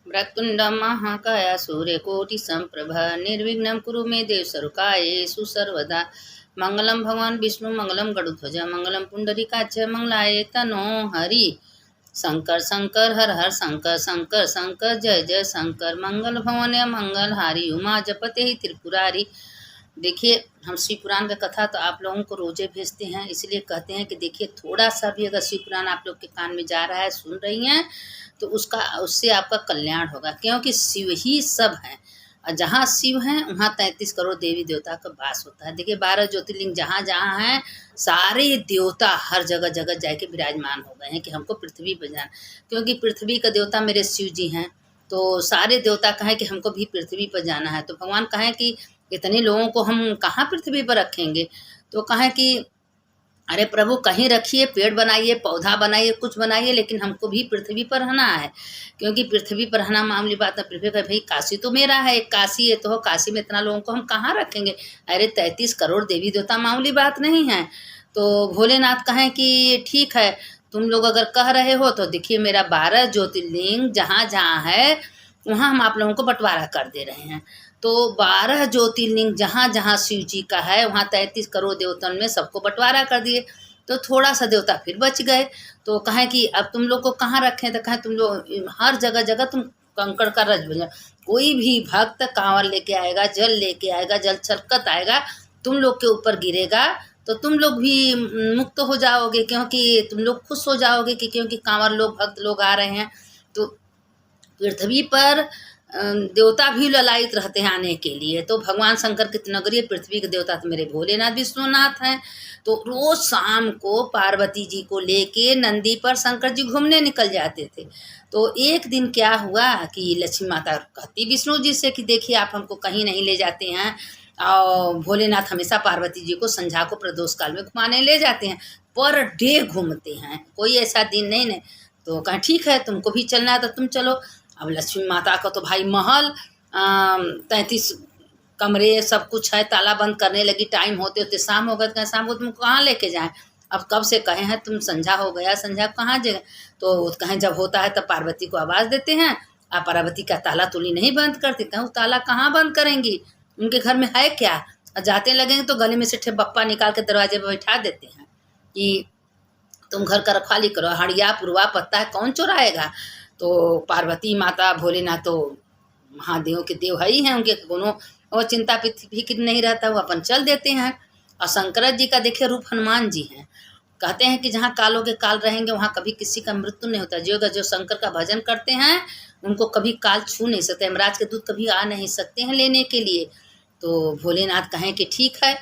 वक्रतुंड महाकाय सूर्यकोटि संप्रभ निर्विघ्नं कुरु मे देव सर्वकार्येषु सर्वदा। मंगलम भगवान विष्णु मंगलम गरुड़ध्वज मंगलम पुंडरीकाक्ष मंगलाय तनो हरि। शंकर शंकर हर हर शंकर शंकर शंकर जय जय शंकर। मंगल भवन मंगल हारी उमा जपते त्रिपुरारी। देखिए, हम शिव पुराण का कथा तो आप लोगों को रोजे भेजते हैं, इसलिए कहते हैं कि देखिए थोड़ा सा भी अगर शिव पुराण आप लोग के कान में जा रहा है, सुन रही हैं, तो उससे आपका कल्याण होगा, क्योंकि शिव ही सब हैं और जहाँ शिव हैं वहाँ 33 करोड़ देवी देवता का वास होता है। देखिए 12 ज्योतिर्लिंग जहाँ जहाँ हैं, सारे देवता हर जगह जगह जाके विराजमान हो गए हैं कि हमको पृथ्वी पर जाना, क्योंकि पृथ्वी का देवता मेरे शिव जी हैं। तो सारे देवता कहें कि हमको भी पृथ्वी पर जाना है, तो भगवान कहें कि इतने लोगों को हम कहाँ पृथ्वी पर रखेंगे। तो कहें कि अरे प्रभु कहीं रखिए, पेड़ बनाइए, पौधा बनाइए, कुछ बनाइए, लेकिन हमको भी पृथ्वी पर रहना है, क्योंकि पृथ्वी पर रहना मामूली बात है। पृथ्वी का भाई काशी तो मेरा है, एक काशी है, तो काशी में इतना लोगों को हम कहाँ रखेंगे। अरे 33 करोड़ देवी देवता मामूली बात नहीं है। तो भोलेनाथ कहें कि ठीक है, तुम लोग अगर कह रहे हो तो देखिए मेरा 12 ज्योतिर्लिंग जहाँ जहाँ है वहाँ हम आप लोगों को बंटवारा कर दे रहे हैं। तो 12 ज्योतिर्लिंग जहाँ जहाँ शिव जी का है वहाँ 33 करोड़ देवताओं में सबको बंटवारा कर दिए, तो थोड़ा सा देवता फिर बच गए। तो कहें कि अब तुम लोग को कहाँ रखें, तो कहें तुम लोग हर जगह जगह तुम कंकड़ का रज बजा। कोई भी भक्त कांवर लेके आएगा, जल लेके आएगा, जल छलकत आएगा, तुम लोग के ऊपर गिरेगा, तो तुम लोग भी मुक्त हो जाओगे, क्योंकि तुम लोग खुश हो जाओगे कि क्योंकि कांवर लोग भक्त लोग आ रहे हैं। तो पृथ्वी पर देवता भी ललायित रहते हैं आने के लिए। तो भगवान शंकर की नगरी पृथ्वी के देवता तो मेरे भोलेनाथ विष्णुनाथ हैं। तो रोज शाम को पार्वती जी को लेके नंदी पर शंकर जी घूमने निकल जाते थे। तो एक दिन क्या हुआ कि लक्ष्मी माता कहती विष्णु जी से कि देखिए आप हमको कहीं नहीं ले जाते हैं, और भोलेनाथ हमेशा पार्वती जी को संध्या को प्रदोष काल में घुमाने ले जाते हैं, पर डे घूमते हैं, कोई ऐसा दिन नहीं। तो कहा ठीक है, तुमको भी चलना है तो तुम चलो। अब लक्ष्मी माता का तो भाई महल 33 कमरे सब कुछ है, ताला बंद करने लगी। टाइम होते होते शाम हो गया, कहें शाम को तुम कहाँ लेके जाएं, अब कब से कहे हैं तुम संध्या हो गया, संध्या कहाँ जगह। तो कहें जब होता है तब पार्वती को आवाज़ देते हैं, आप पार्वती का ताला तुली नहीं बंद करती। कहें ताला कहाँ बंद करेंगी, उनके घर में है क्या। जाते लगेंगे तो गले में से ठे बप्पा निकाल के दरवाजे पर बैठा देते हैं कि तुम घर का रखवाली करो, हड़िया पुरवा पत्ता है कौन चुराएगा। तो पार्वती माता भोलेनाथ तो महादेव के देव ही हैं, उनके कोनो और चिंता फिक्र नहीं रहता, वो अपन चल देते हैं। और शंकर जी का देखिए रूप हनुमान जी हैं। कहते हैं कि जहाँ कालों के काल रहेंगे वहाँ कभी किसी का मृत्यु नहीं होता। जो शंकर का भजन करते हैं उनको कभी काल छू नहीं सकते, यमराज के दूत कभी आ नहीं सकते हैं लेने के लिए। तो भोलेनाथ कहें कि ठीक है,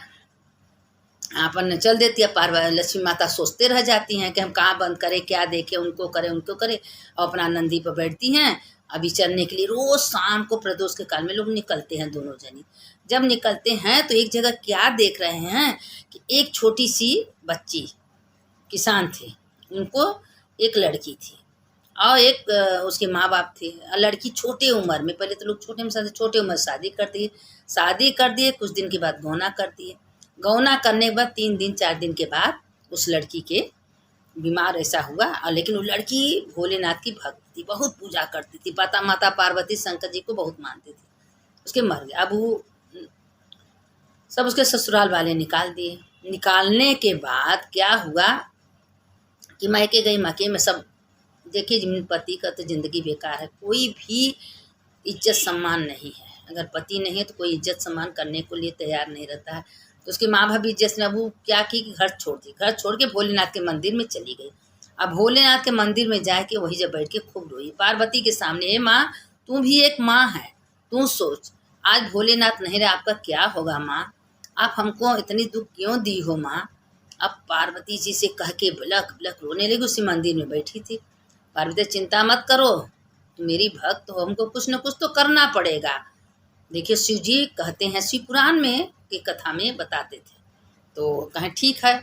अपन चल देती है। पार्वती लक्ष्मी माता सोचते रह जाती हैं कि हम कहाँ बंद करें, क्या देखें, उनको करें उनको करें, और अपना नंदी पर बैठती हैं अभी चलने के लिए। रोज शाम को प्रदोष के काल में लोग निकलते हैं, दोनों जनी जब निकलते हैं तो एक जगह क्या देख रहे हैं कि एक छोटी सी बच्ची, किसान थे, उनको एक लड़की थी और एक उसके माँ बाप थे। लड़की छोटे उम्र में, पहले तो लोग छोटे उम्र शादी कर दिए, कुछ दिन के बाद गौना कर दिए। गौना करने के बाद 3 दिन 4 दिन के बाद उस लड़की के बीमार ऐसा हुआ। और लेकिन वो लड़की भोलेनाथ की भक्त थी, बहुत पूजा करती थी, माता पार्वती शंकर जी को बहुत मानती थी। उसके मर गए। अब वो सब उसके ससुराल वाले निकाल दिए। निकालने के बाद क्या हुआ कि मायके गई, मायके में सब देखिए जिन पति का तो ज़िंदगी बेकार है, कोई भी इज्जत सम्मान नहीं है। अगर पति नहीं है तो कोई इज्जत सम्मान करने को लिए तैयार नहीं रहता है। तो उसकी माँ भाभी जैसे अब वो क्या की कि घर छोड़ दी, घर छोड़ के भोलेनाथ के मंदिर में चली गई। अब भोलेनाथ के मंदिर में जाके वही जब बैठ के खूब रोई पार्वती के सामने, हे माँ तू भी एक माँ है, तू सोच आज भोलेनाथ नहीं रहे, आपका क्या होगा माँ, आप हमको इतनी दुख क्यों दी हो माँ। अब पार्वती जी से कह के बलक बलक रोने लगी। उसी मंदिर में बैठी थी। पार्वती चिंता मत करो, तो मेरी भक्त हो, हमको कुछ न कुछ तो करना पड़ेगा। देखिए शिव जी कहते हैं, शिव पुराण में की कथा में बताते थे। तो कहें ठीक है।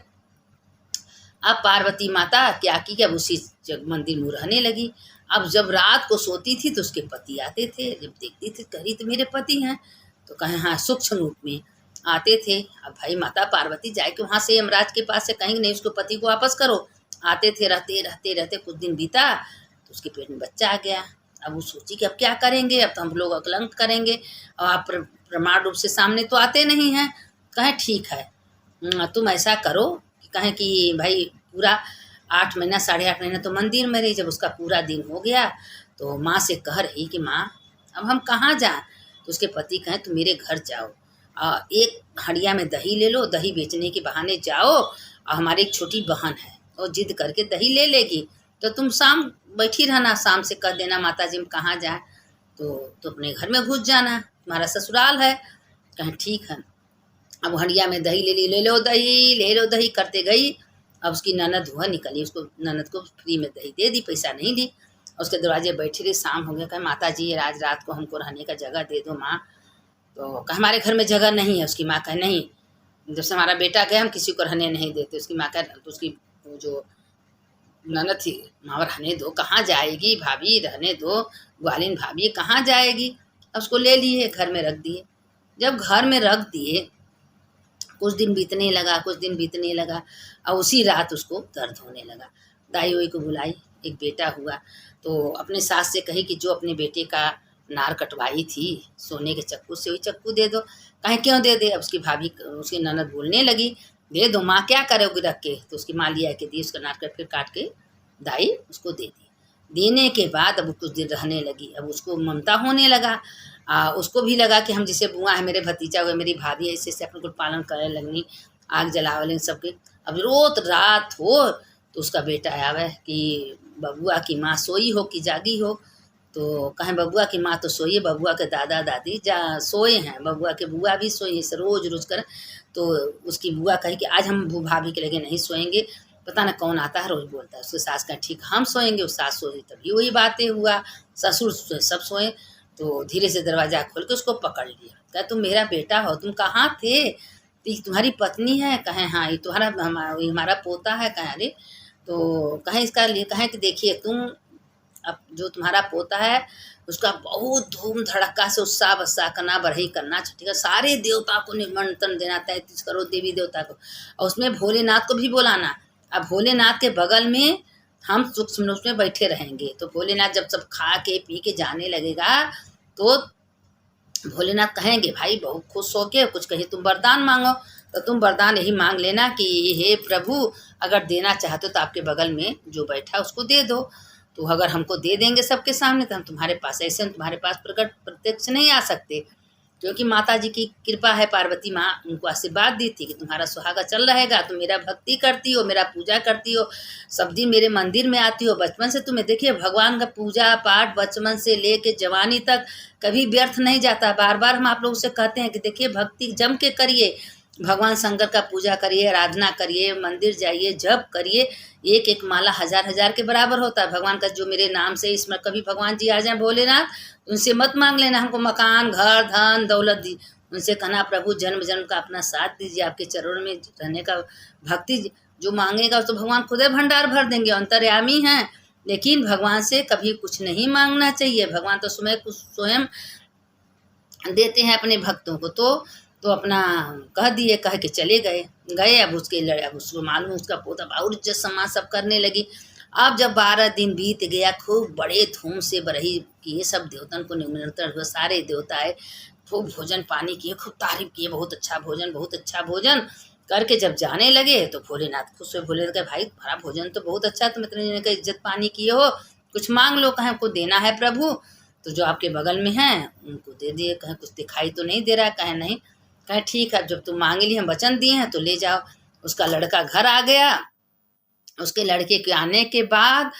अब पार्वती माता क्या की कि अब उसी मंदिर में रहने लगी। अब जब रात को सोती थी तो उसके पति आते थे, जब देखती थी करी तो मेरे पति हैं, तो कहें हाँ सूक्ष्म रूप में आते थे। अब भाई माता पार्वती जाए कि वहाँ से यमराज के पास से कहेंगे नहीं उसको पति को वापस करो। आते थे, रहते रहते रहते कुछ दिन बीता तो उसके पेट में बच्चा आ गया। अब वो सोची कि अब क्या करेंगे, अब तो हम लोग अकलंक करेंगे और आप प्रमाण रूप से सामने तो आते नहीं हैं। कहें ठीक है, तुम ऐसा करो कि कहें कि भाई पूरा 8 महीना 8.5 महीना तो मंदिर में रही। जब उसका पूरा दिन हो गया तो माँ से कह रही कि माँ अब हम कहाँ जाएं। तो उसके पति कहें तुम मेरे घर जाओ, एक हंडिया में दही ले लो, दही बेचने के बहाने जाओ, और हमारी एक छोटी बहन है वो जिद करके दही ले लेगी, तो तुम शाम बैठी रहना, शाम से कह देना माता जी हम कहाँ जाएं, तो अपने घर में घुस जाना, तुम्हारा ससुराल है। कहें ठीक है। अब हंडिया में दही ले ली, ले लो दही, ले लो दही करते गई। अब उसकी ननद हुआ निकली, उसको ननद को फ्री में दही दे दी, पैसा नहीं दी। उसके दरवाजे बैठी रही, शाम हो गया। कहे माता जी आज रात को हमको रहने का जगह दे दो माँ। तो कहा हमारे घर में जगह नहीं है। उसकी माँ कहे नहीं, जब से हमारा बेटा गया हम किसी को रहने नहीं देते। उसकी माँ कहे तो उसकी जो ननद थी माँ रहने दो, कहाँ जाएगी भाभी, रहने दो, ग्वालिन भाभी कहाँ जाएगी। अब उसको ले लिए घर में रख दिए। जब घर में रख दिए कुछ दिन बीतने लगा, कुछ दिन बीतने लगा, और उसी रात उसको दर्द होने लगा। दाई वाई को बुलाई, एक बेटा हुआ, तो अपने सास से कही कि जो अपने बेटे का नार कटवाई थी सोने के चक्कू से, वही चक्कू दे दो। कहीं क्यों दे दे। अब उसकी भाभी उसकी ननद बोलने लगी दे दो माँ, क्या करोगे रख के। तो उसकी माँ लिया के दी, उसका नार कट के काट के दाई उसको दे दी। देने के बाद अब कुछ दिन रहने लगी, अब उसको ममता होने लगा। उसको भी लगा कि हम जैसे बुआ है, मेरे भतीजा हुए, मेरी भाभी ऐसे ऐसे अपने को पालन करे लगनी, आग जलावे सबके। अब रोज रात हो तो उसका बेटा आवे कि बबुआ की माँ सोई हो कि जागी हो। तो कहें बबुआ की माँ तो सोई है, बबुआ के दादा दादी जा सोए हैं, बबुआ के बुआ भी सोई है, रोज रोज कर। तो उसकी बुआ कहे कि आज हम भाभी के लगे नहीं सोएंगे, पता ना कौन आता है रोज बोलता है। उसके सास कहे ठीक हम सोएंगे, उस सास सोई तभी वही बातें हुआ, ससुर सब सोए। तो धीरे से दरवाजा खोल के उसको पकड़ लिया। कहे तुम मेरा बेटा हो, तुम कहाँ थे, तो तुम्हारी पत्नी है। कहे हाँ ये तुम्हारा हमारा पोता है। कहे अरे, तो कहे इसका लिए कहे कि देखिए तुम अब जो तुम्हारा पोता है उसका बहुत धूम धड़क्का से उत्साह बस्सा करना, बढ़ई करना, छठी का सारे देवता को निमंत्रण देना, 33 करोड़ देवी देवता को, और उसमें भोलेनाथ को भी बुलाना। अब भोलेनाथ के बगल में हम सूक्ष्म रूप में बैठे रहेंगे। तो भोलेनाथ जब सब खा के पी के जाने लगेगा तो भोलेनाथ कहेंगे भाई बहुत खुश हो के कुछ कही तुम वरदान मांगो। तो तुम वरदान यही मांग लेना कि हे प्रभु अगर देना चाहते हो तो आपके बगल में जो बैठा उसको दे दो। तो अगर हमको दे देंगे सबके सामने तो हम तुम्हारे पास ऐसे हम तुम्हारे पास प्रकट प्रत्यक्ष नहीं आ सकते, क्योंकि माता जी की कृपा है। पार्वती माँ उनको आशीर्वाद दी थी कि तुम्हारा सुहागा चल रहेगा, तुम मेरा भक्ति करती हो, मेरा पूजा करती हो, सब दिन मेरे मंदिर में आती हो, बचपन से तुम्हें देखिए भगवान का पूजा पाठ बचपन से लेके जवानी तक कभी व्यर्थ नहीं जाता। बार बार हम आप लोगों से कहते हैं कि देखिए भक्ति जम के करिए, भगवान शंकर का पूजा करिए, आराधना करिए, मंदिर जाइए, जप करिए। एक एक माला 1000 के बराबर होता है। भगवान का जो मेरे नाम से इसमें कभी भगवान जी आ जाए भोलेनाथ, उनसे मत मांग लेना हमको मकान घर धन दौलत दी। उनसे कहना प्रभु जन्म जन्म का अपना साथ दीजिए, आपके चरणों में रहने का भक्ति जो मांगेगा तो भगवान खुद भंडार भर देंगे, अंतर्यामी हैं। लेकिन भगवान से कभी कुछ नहीं मांगना चाहिए। भगवान तो स्वयं देते हैं अपने भक्तों को। तो अपना कह दिए, कह के चले गए। अब उसको मालूम उसका पोता और इज्जत सम्मान सब करने लगी। अब जब 12 दिन बीत गया, खूब बड़े धूम से बरही किए, सब देवतन को निमंत्रण हुआ, सारे देवता आए, खूब भोजन पानी किए, खूब तारीफ किए, बहुत अच्छा भोजन बहुत अच्छा भोजन करके जब जाने लगे तो भोलेनाथ खुश हुए। भोले भाई तुम्हारा भोजन तो बहुत अच्छा, तुम इतने जने का इज्जत पानी किए हो, कुछ मांग लो। कहें हमको देना है प्रभु। तो जो आपके बगल में हैं उनको दे दिए। कहें कुछ दिखाई तो नहीं दे रहा। कहें नहीं। कहे ठीक है, जब तुम मांगे लिए हम वचन दिए हैं तो ले जाओ। उसका लड़का घर आ गया। उसके लड़के के आने के बाद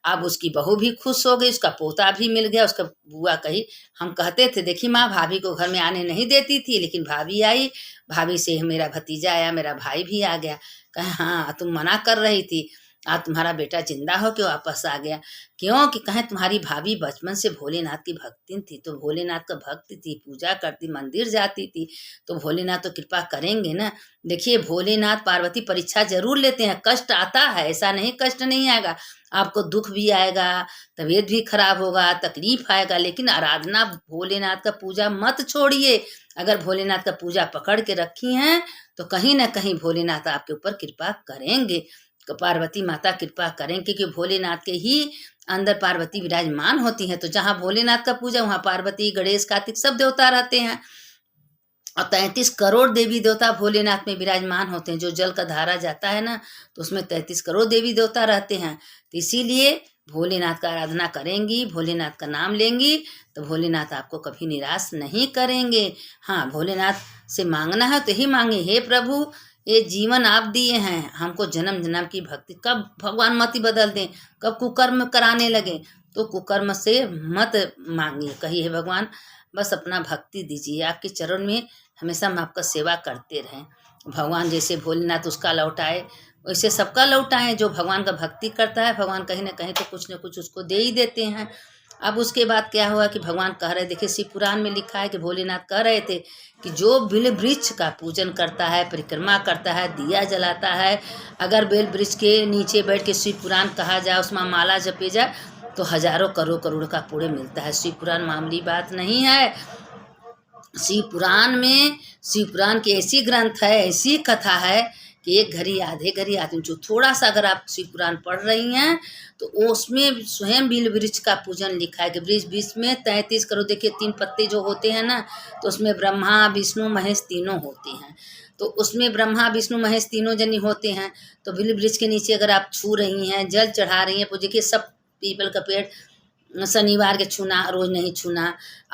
अब उसकी बहू भी खुश हो गई, उसका पोता भी मिल गया। उसका बुआ कही हम कहते थे देखी माँ भाभी को घर में आने नहीं देती थी, लेकिन भाभी आई, भाभी से मेरा भतीजा आया, मेरा भाई भी आ गया। कहे हाँ तुम मना कर रही थी, आज तुम्हारा बेटा जिंदा हो के वापस आ गया। क्यों कि कहें तुम्हारी भाभी बचपन से भोलेनाथ की भक्ति थी, तो भोलेनाथ का भक्त थी, पूजा करती, मंदिर जाती थी, तो भोलेनाथ तो कृपा करेंगे ना। देखिए भोलेनाथ पार्वती परीक्षा जरूर लेते हैं, कष्ट आता है, ऐसा नहीं कष्ट नहीं आएगा, आपको दुख भी आएगा, तबीयत भी खराब होगा, तकलीफ आएगा, लेकिन आराधना भोलेनाथ का पूजा मत छोड़िए। अगर भोलेनाथ का पूजा पकड़ के रखी हैं तो कहीं ना कहीं भोलेनाथ आपके ऊपर कृपा करेंगे, पार्वती माता कृपा करें, क्योंकि भोलेनाथ के ही अंदर पार्वती विराजमान होती हैं। तो जहाँ भोलेनाथ का पूजा वहाँ पार्वती, गणेश, कार्तिक सब देवता रहते हैं। और 33 करोड़ देवी देवता भोलेनाथ में विराजमान होते हैं। जो जल का धारा जाता है ना, तो उसमें 33 करोड़ देवी देवता रहते हैं। तो इसीलिए भोलेनाथ का आराधना करेंगी, भोलेनाथ का नाम लेंगी, तो भोलेनाथ आपको कभी निराश नहीं करेंगे। हाँ, भोलेनाथ से मांगना है तो ही मांगे, हे प्रभु ये जीवन आप दिए हैं, हमको जन्म जन्म की भक्ति, कब भगवान मति बदल दें, कब कुकर्म कराने लगे, तो कुकर्म से मत मांगिए, कहिए भगवान बस अपना भक्ति दीजिए, आपके चरण में हमेशा हम आपका सेवा करते रहें। भगवान जैसे भोलेनाथ उसका लौटाए वैसे सबका लौटाएं। जो भगवान का भक्ति करता है भगवान कहीं ना कहीं तो कुछ न कुछ उसको दे ही देते हैं। अब उसके बाद क्या हुआ कि भगवान कह रहे, देखिए शिव पुराण में लिखा है कि भोलेनाथ कह रहे थे कि जो बेल वृक्ष का पूजन करता है, परिक्रमा करता है, दिया जलाता है, अगर बेल वृक्ष के नीचे बैठ के शिव पुराण कहा जाए, उसमें माला जपे जाए, तो हजारों करोड़ करोड़ का पुण्य मिलता है। शिव पुराण मामूली बात नहीं है। शिव पुराण की ऐसी ग्रंथ है, ऐसी कथा है कि एक घड़ी आधे घड़ी आदमी जो थोड़ा सा अगर आप शिव पुराण पढ़ रही हैं तो उसमें स्वयं बिल वृक्ष का पूजन लिखा है कि वृक्ष में 33 करोड़, देखिए 3 पत्ते जो होते हैं ना, तो उसमें ब्रह्मा विष्णु महेश तीनों होते हैं। तो उसमें ब्रह्मा विष्णु महेश तीनों जनी होते हैं। तो बिल वृक्ष के नीचे अगर आप छू रही हैं, जल चढ़ा रही हैं, तो देखिए सब पीपल का पेड़ शनिवार के छूना, रोज नहीं छूना,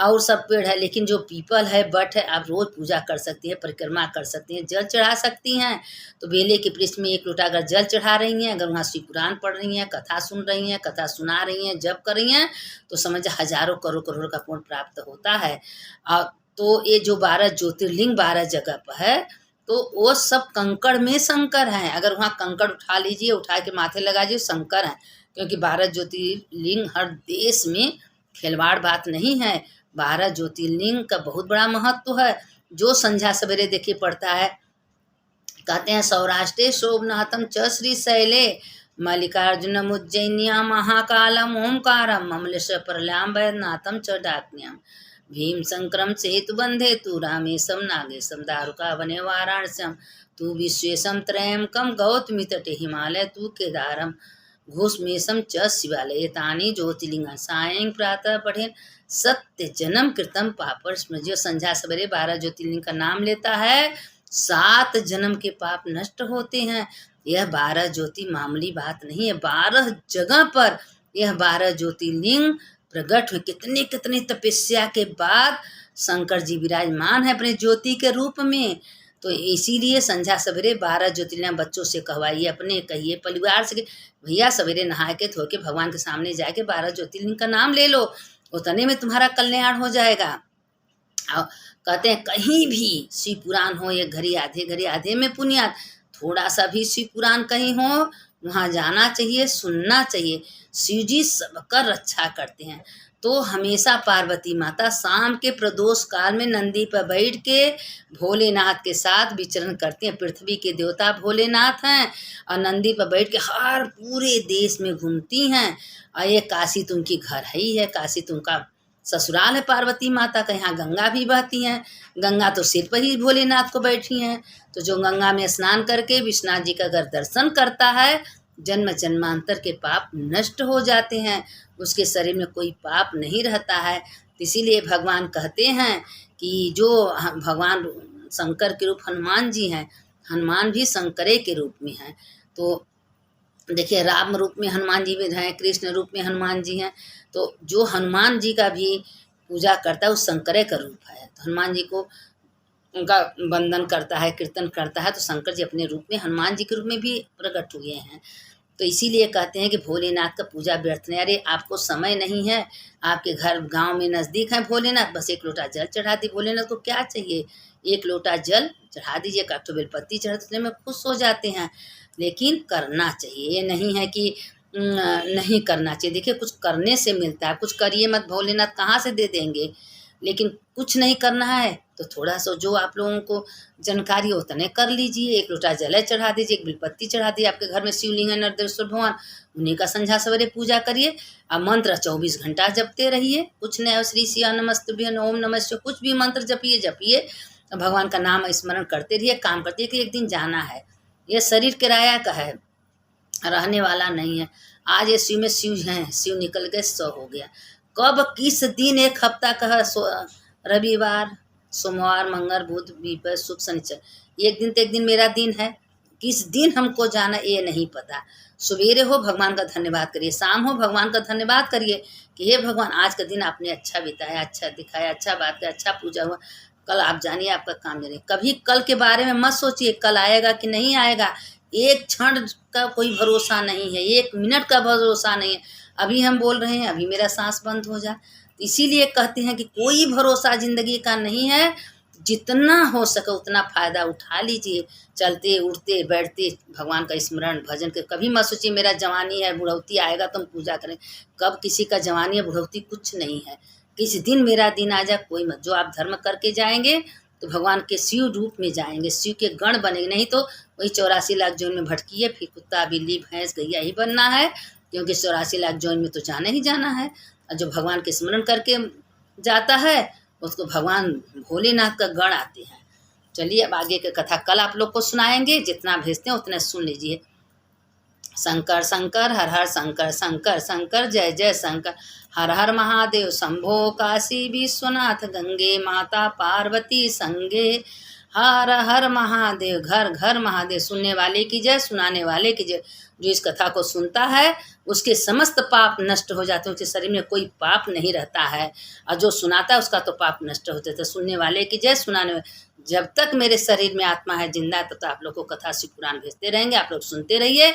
और सब पेड़ है, लेकिन जो पीपल है, बट है, आप रोज पूजा कर सकती हैं, परिक्रमा कर सकती हैं, जल चढ़ा सकती हैं। तो बेले के पृष्ठ में 1 लोटा अगर जल चढ़ा रही हैं, अगर वहाँ शिव पुराण पढ़ रही हैं, कथा सुन रही हैं, कथा सुना रही हैं, जप कर रही हैं, तो समझ हजारों करोड़ करोड़ का पुण्य प्राप्त होता है। और तो ये जो 12 ज्योतिर्लिंग 12 जगह पर है, तो वो सब कंकड़ में शंकर हैं। अगर वहाँ कंकड़ उठा लीजिए, उठा के माथे लगा लीजिए, शंकर हैं। क्योंकि 12 ज्योतिर्लिंग हर देश में खिलवाड़ बात नहीं है। 12 ज्योतिर्लिंग का बहुत बड़ा महत्व है। जो संध्या सवेरे देखिए पड़ता है, कहते हैं सौराष्ट्रे शोभनाथम च श्रीशैले मल्लिकार्जुनम उज्जैन्याम महाकालम ओंकारम अमलेश प्रलयाम वैद्यनाथम च डाक्न्याम भीम संक्रम सेतु बंधे तु रामेशम नागेशम दारुका वने वाराणस्यम तु विश्वेशम त्रयंकम गौतमी तटे हिमालय तु केदारम घोषमेशम च शिवालय तानी ज्योतिर्लिंग सायं प्रातः पठेन सत्य जन्म कृतम पापर स्मृतियो। संध्या सवेरे 12 ज्योतिर्लिंग का नाम लेता है, 7 जन्म के पाप नष्ट होते हैं। यह 12 ज्योति मामूली बात नहीं है। 12 जगह पर यह 12 ज्योतिर्लिंग प्रकट हुए। कितने कितने तपस्या के बाद शंकर जी विराजमान है अपने ज्योति के रूप में। तो इसीलिए संध्या सवेरे 12 ज्योतिर्लिंग बच्चों से कहवाइए, अपने कहिए, परिवार से, भैया सवेरे नहा के धो के भगवान के सामने जाके 12 ज्योतिर्लिंग का नाम ले लो, उतने में तुम्हारा कल्याण हो जाएगा। और कहते हैं कहीं भी शिव पुराण हो, एक घड़ी आधे में पुण्यात, थोड़ा सा भी शिव पुराण कहीं हो, वहाँ जाना चाहिए, सुनना चाहिए। शिव जी सबका रक्षा करते हैं। तो हमेशा पार्वती माता शाम के प्रदोष काल में नंदी पर बैठ के भोलेनाथ के साथ विचरण करती हैं। पृथ्वी के देवता भोलेनाथ हैं और नंदी पर बैठ के हर पूरे देश में घूमती हैं। और ये काशी तो उनकी घर ही है, काशी तो उनका ससुराल है पार्वती माता का। यहाँ गंगा भी बहती हैं, गंगा तो सिर पर ही भोलेनाथ को बैठी हैं। तो जो गंगा में स्नान करके विश्वनाथ जी का अगर दर्शन करता है, जन्म जन्मांतर के पाप नष्ट हो जाते हैं, उसके शरीर में कोई पाप नहीं रहता है। इसीलिए भगवान कहते हैं कि जो भगवान शंकर के रूप हनुमान जी हैं, हनुमान भी शंकरे के रूप में हैं। तो देखिए राम रूप में हनुमान जी में हैं, कृष्ण रूप में हनुमान जी हैं। तो जो हनुमान जी का भी पूजा करता है वो शंकरे का रूप है। तो हनुमान जी को उनका वंदन करता है, कीर्तन करता है, तो शंकर जी अपने रूप में हनुमान जी के रूप में भी प्रकट हुए हैं। तो इसीलिए कहते हैं कि भोलेनाथ का पूजा व्यर्थ नहीं। अरे आपको समय नहीं है, आपके घर गांव में नज़दीक है भोलेनाथ, बस 1 लोटा जल चढ़ा दी। भोलेनाथ को क्या चाहिए, 1 लोटा जल चढ़ा दीजिए, काटो बेलपत्ती चढ़ाते में खुश हो जाते हैं। लेकिन करना चाहिए, ये नहीं है कि नहीं करना चाहिए। देखिए कुछ करने से मिलता है, कुछ करिए मत, भोलेनाथ कहाँ से दे देंगे। लेकिन कुछ नहीं करना है तो थोड़ा सा जो आप लोगों को जानकारी होता है कर लीजिए। 1 लोटा जल चढ़ा दीजिए, 1 बिलपत्ती चढ़ा दीजिए। आपके घर में शिवलिंग है, नरदेश्वर भगवान, उन्हीं का संध्या सवेरे पूजा करिए। अब मंत्र 24 घंटा जपते रहिए। कुछ नहीं, श्री सिया नमस्तुभ्यं, ओम नमः शिवाय, कुछ भी मंत्र जपिए। भगवान का नाम स्मरण करते रहिए, काम करते रहिए कि एक दिन जाना है। यह शरीर किराया का है, रहने वाला नहीं है। आज ये शिव में शिव हैं, शिव निकल गए 100 हो गया। कब किस दिन एक हफ्ता का रविवार सोमवार मंगल बुध बीपर शुक्र शनिचर, एक दिन तो एक दिन मेरा दिन है। किस दिन हमको जाना ये नहीं पता। सवेरे हो भगवान का धन्यवाद करिए, शाम हो भगवान का धन्यवाद करिए कि हे भगवान आज का दिन आपने अच्छा बिताया, अच्छा दिखाया, अच्छा बात किया, अच्छा पूजा हुआ। कल आप जानिए आपका काम जानिए। कभी कल के बारे में मत सोचिए कल आएगा कि नहीं आएगा। एक क्षण का कोई भरोसा नहीं है, एक मिनट का भरोसा नहीं है। अभी हम बोल रहे हैं, अभी मेरा सांस बंद हो जाए। इसीलिए कहते हैं कि कोई भरोसा जिंदगी का नहीं है। जितना हो सके उतना फायदा उठा लीजिए। चलते उठते बैठते भगवान का स्मरण भजन के कभी मत सोचिए मेरा जवानी है बुढ़ौती आएगा तो हम पूजा करें। कब किसी का जवानी है बुढ़ौती कुछ नहीं है। किस दिन मेरा दिन आ जाए कोई मत। जो आप धर्म करके जाएंगे तो भगवान के शिव रूप में जाएंगे, शिव के गण बनेंगे। नहीं तो वही 84 लाख जोन में भटकी है, फिर कुत्ता बिल्ली भैंस गैया ही बनना है, क्योंकि 84 लाख जोन में तो जाना ही जाना है। और जो भगवान के स्मरण करके जाता है उसको भगवान भोलेनाथ का गण आते हैं। चलिए अब आगे की कथा कल आप लोग को सुनाएंगे, जितना भेजते हैं उतना सुन लीजिए। शंकर शंकर हर हर शंकर शंकर शंकर जय जय शंकर, हर हर महादेव शंभो काशी विश्वनाथ गंगे माता पार्वती संगे, हर हर महादेव घर घर महादेव। सुनने वाले की जय, सुनाने वाले की जय। जो इस कथा को सुनता है उसके समस्त पाप नष्ट हो जाते हैं, उसके शरीर में कोई पाप नहीं रहता है। और जो सुनाता है उसका तो पाप नष्ट होते थे। सुनने वाले की जय, सुनाने वाले। जब तक मेरे शरीर में आत्मा है जिंदा है तब तक आप लोग को कथा शिव पुराण भेजते रहेंगे। आप लोग सुनते रहिए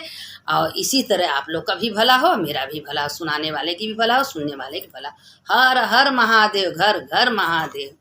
और इसी तरह आप लोग का भी भला हो, मेरा भी भला हो, सुनाने वाले की भी भला हो, सुनने वाले की भला। हर हर महादेव घर घर महादेव।